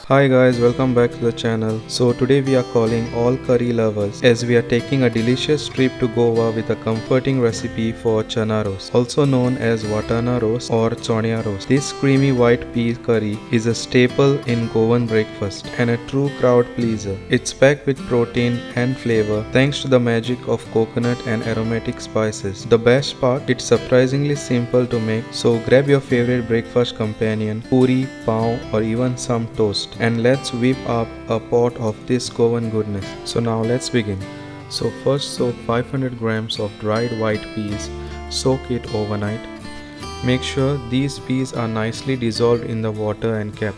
Hi guys, welcome back to the channel. So today we are calling all curry lovers as we are taking a delicious trip to Goa with a comforting recipe for Chana Ross, also known as Vatana Ross or Chonya Ros. This creamy white pea curry is a staple in Goan breakfast and a true crowd pleaser. It's packed with protein and flavor thanks to the magic of coconut and aromatic spices. The best part, it's surprisingly simple to make, so grab your favorite breakfast companion, puri, pav or even some toast, and let's whip up a pot of this Goan goodness. So now let's begin. So first soak 500 grams of dried white peas, soak it overnight. Make sure these peas are nicely dissolved in the water and kept.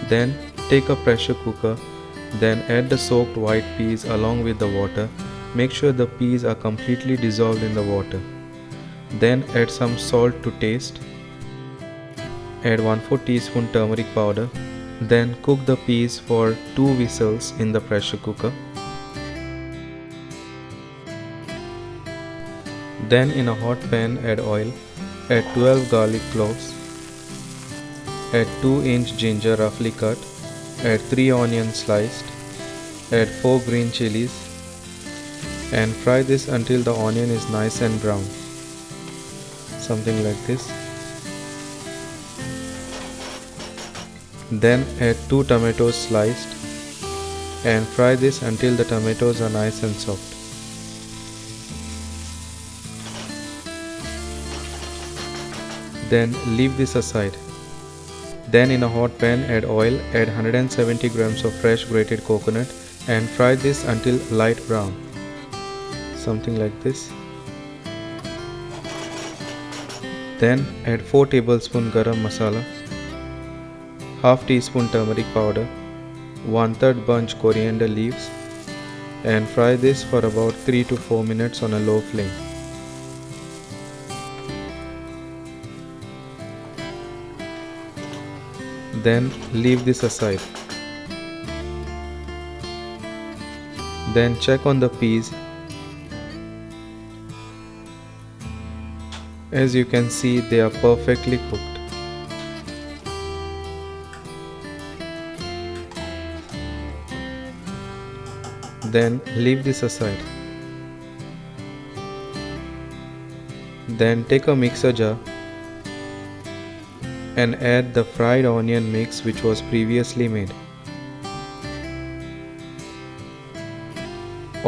Then take a pressure cooker, then add the soaked white peas along with the water. Make sure the peas are completely dissolved in the water. Then add some salt to taste. Add 1/4 teaspoon turmeric powder. Then cook the peas for 2 whistles in the pressure cooker. Then in a hot pan add oil. Add 12 garlic cloves. Add 2-inch ginger roughly cut. Add 3 onions sliced. Add 4 green chilies. And fry this until the onion is nice and brown. Something like this. Then add 2 tomatoes sliced and fry this until the tomatoes are nice and soft. Then leave this aside. Then in a hot pan add oil, add 170 grams of fresh grated coconut and fry this until light brown. Something like this. Then add 4 tablespoons garam masala, half teaspoon turmeric powder, 1/3 bunch coriander leaves, and fry this for about 3 to 4 minutes on a low flame. Then leave this aside. Then check on the peas. As you can see, they are perfectly cooked. Then leave this aside. Then take a mixer jar and add the fried onion mix which was previously made.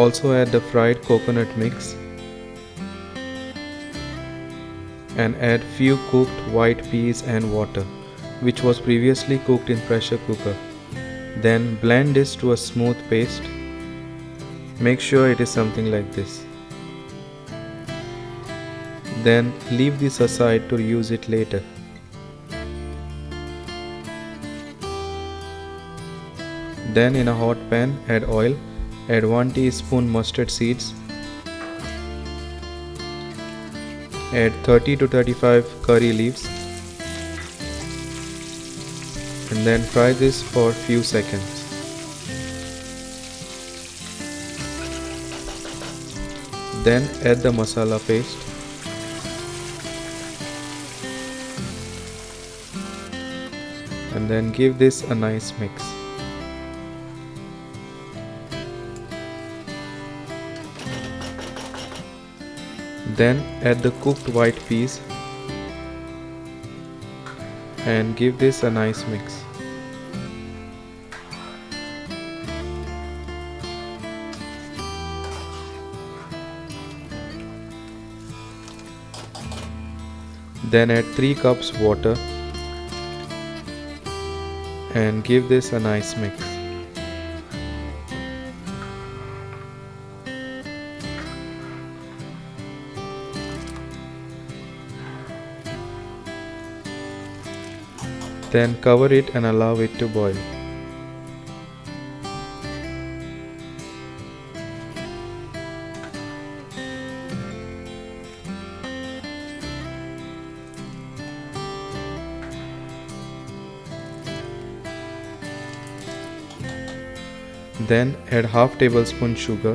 Also add the fried coconut mix and add few cooked white peas and water which was previously cooked in pressure cooker. Then blend this to a smooth paste. Make sure it is something like this. Then leave this aside to use it later. Then in a hot pan add oil, add 1 teaspoon mustard seeds, add 30 to 35 curry leaves and then fry this for few seconds. Then add the masala paste. And then give this a nice mix. Then add the cooked white peas and give this a nice mix. Then add 3 cups water and give this a nice mix. Then cover it and allow it to boil. Then add half tablespoon sugar,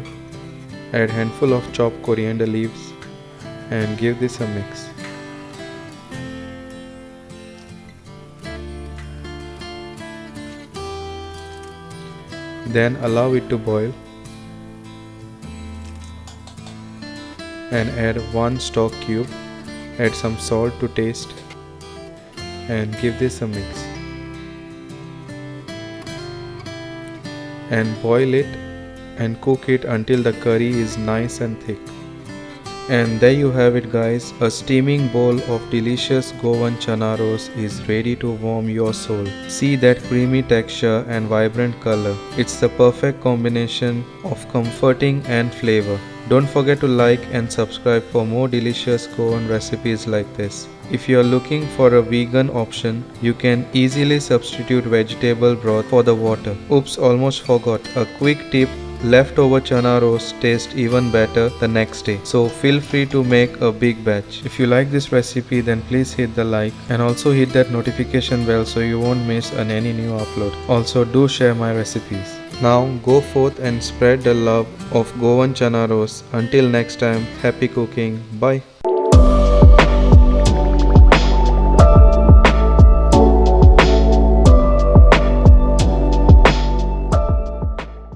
add handful of chopped coriander leaves and give this a mix. Then allow it to boil and add 1 stock cube. Add some salt to taste and give this a mix. And boil it and cook it until the curry is nice and thick. And there you have it guys, a steaming bowl of delicious Goan Chana Ross is ready to warm your soul. See that creamy texture and vibrant color. It's the perfect combination of comforting and flavor. Don't forget to like and subscribe for more delicious Goan recipes like this. If you are looking for a vegan option, you can easily substitute vegetable broth for the water. Oops, almost forgot. A quick tip. Leftover chana roast taste even better the next day, so feel free to make a big batch. If you like this recipe, then please hit the like and also hit that notification bell so you won't miss any new upload. Also do share my recipes. Now go forth and spread the love of Goan Chana Ross. Until next time, happy cooking. Bye.